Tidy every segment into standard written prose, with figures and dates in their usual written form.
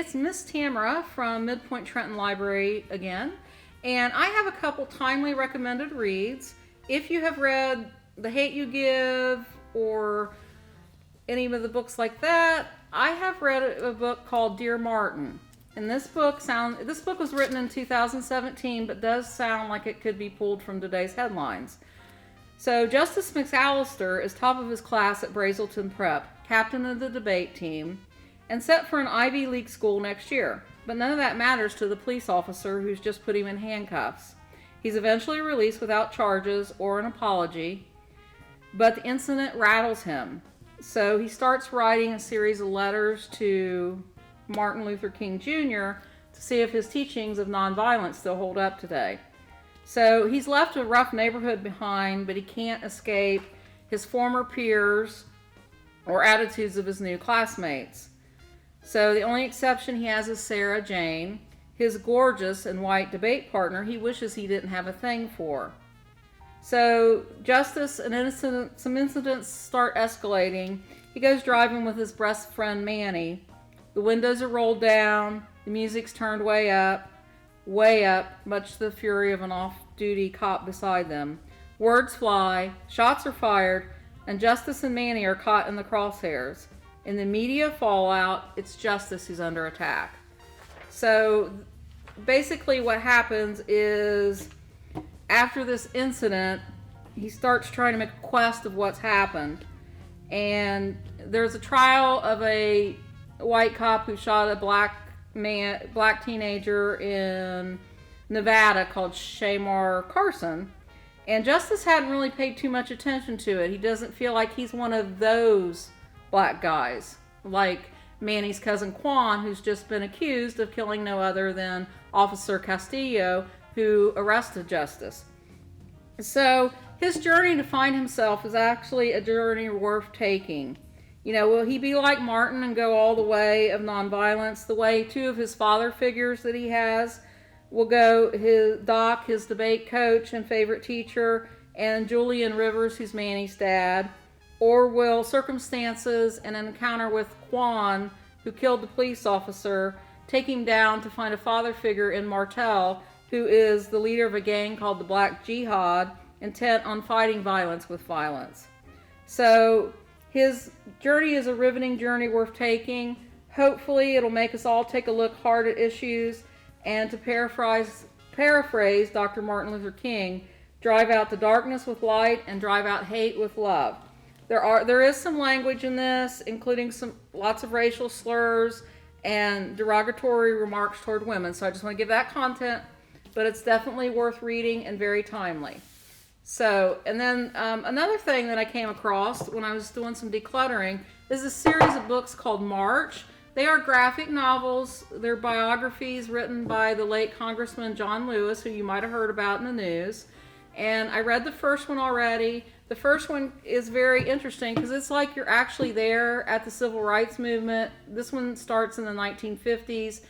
it's Miss Tamara from MidPointe Trenton Library again, and I have a couple timely recommended reads. If you have read The Hate You Give or any of the books like that, I have read a book called Dear Martin. And this book was written in 2017, but does sound like it could be pulled from today's headlines. So Justice McAllister is top of his class at Brazelton Prep, captain of the debate team, and set for an Ivy League school next year. But none of that matters to the police officer who's just put him in handcuffs. He's eventually released without charges or an apology, but the incident rattles him. So he starts writing a series of letters to Martin Luther King Jr. to see if his teachings of nonviolence still hold up today. So he's left a rough neighborhood behind, but he can't escape his former peers or attitudes of his new classmates. So the only exception he has is Sarah Jane, his gorgeous and white debate partner he wishes he didn't have a thing for. So Justice and some incidents start escalating. He goes driving with his best friend Manny. The windows are rolled down, the music's turned way up, much to the fury of an off-duty cop beside them. Words fly, shots are fired, and Justice and Manny are caught in the crosshairs. In the media fallout, it's Justice who's under attack. So basically what happens is, after this incident, he starts trying to make a quest of what's happened. And there's a trial of a white cop who shot a black teenager in Nevada called Shamar Carson. And Justice hadn't really paid too much attention to it. He doesn't feel like he's one of those black guys, like Manny's cousin Quan, who's just been accused of killing no other than Officer Castillo, who arrested Justice. So his journey to find himself is actually a journey worth taking. Will he be like Martin and go all the way of nonviolence, the way two of his father figures that he has will go, his Doc, his debate coach and favorite teacher, and Julian Rivers, who's Manny's dad? Or will circumstances and an encounter with Quan, who killed the police officer, take him down to find a father figure in Martel, who is the leader of a gang called the Black Jihad, intent on fighting violence with violence? So his journey is a riveting journey worth taking. Hopefully it'll make us all take a look hard at issues, and to paraphrase Dr. Martin Luther King, drive out the darkness with light and drive out hate with love. There is some language in this, including lots of racial slurs and derogatory remarks toward women. So I just want to give that content, but it's definitely worth reading and very timely. So, and then another thing that I came across when I was doing some decluttering is a series of books called March. They are graphic novels. They're biographies written by the late Congressman John Lewis, who you might have heard about in the news. And I read the first one already. The first one is very interesting because it's like you're actually there at the Civil Rights Movement. This one starts in the 1950s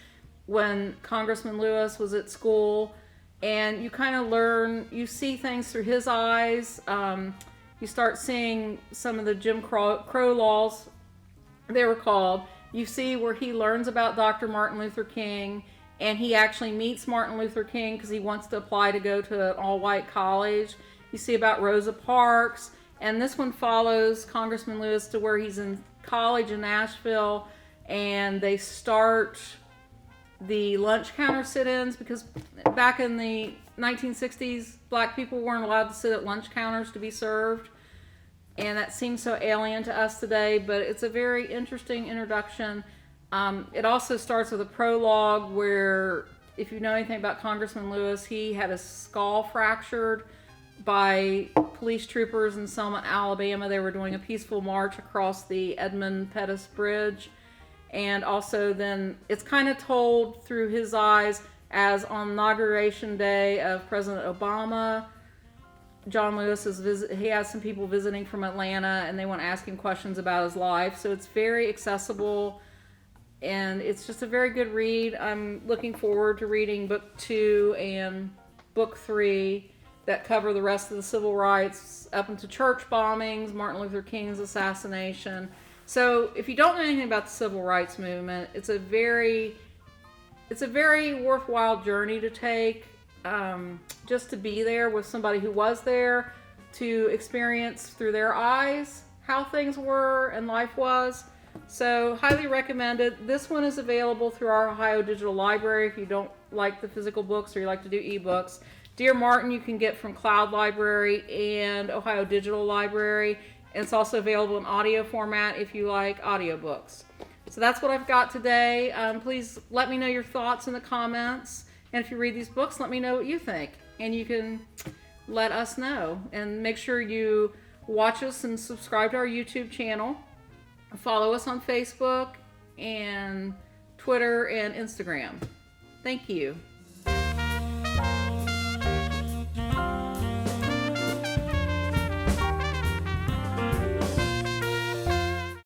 when Congressman Lewis was at school. And you kind of you see things through his eyes. You start seeing some of the Jim Crow laws, they were called. You see where he learns about Dr. Martin Luther King, and he actually meets Martin Luther King because he wants to apply to go to an all-white college. You see about Rosa Parks, and this one follows Congressman Lewis to where he's in college in Nashville, and they start the lunch counter sit-ins, because back in the 1960s, black people weren't allowed to sit at lunch counters to be served. And that seems so alien to us today, but it's a very interesting introduction. It also starts with a prologue where, if you know anything about Congressman Lewis, he had his skull fractured by police troopers in Selma, Alabama. They were doing a peaceful march across the Edmund Pettus Bridge. And also then it's kind of told through his eyes as on Inauguration Day of President Obama, John Lewis he has some people visiting from Atlanta and they want to ask him questions about his life. So it's very accessible and it's just a very good read. I'm looking forward to reading book 2 and book 3 that cover the rest of the civil rights up into church bombings, Martin Luther King's assassination. So if you don't know anything about the civil rights movement, it's a very it's a very worthwhile journey to take, just to be there with somebody who was there, to experience through their eyes how things were and life was. So highly recommended. This one is available through our Ohio Digital Library if you don't like the physical books or you like to do ebooks. Dear Martin you can get from Cloud Library and Ohio Digital Library. And it's also available in audio format if you like audiobooks. So that's what I've got today. Please let me know your thoughts in the comments. And if you read these books, let me know what you think. And you can let us know. And make sure you watch us and subscribe to our YouTube channel. Follow us on Facebook and Twitter and Instagram. Thank you.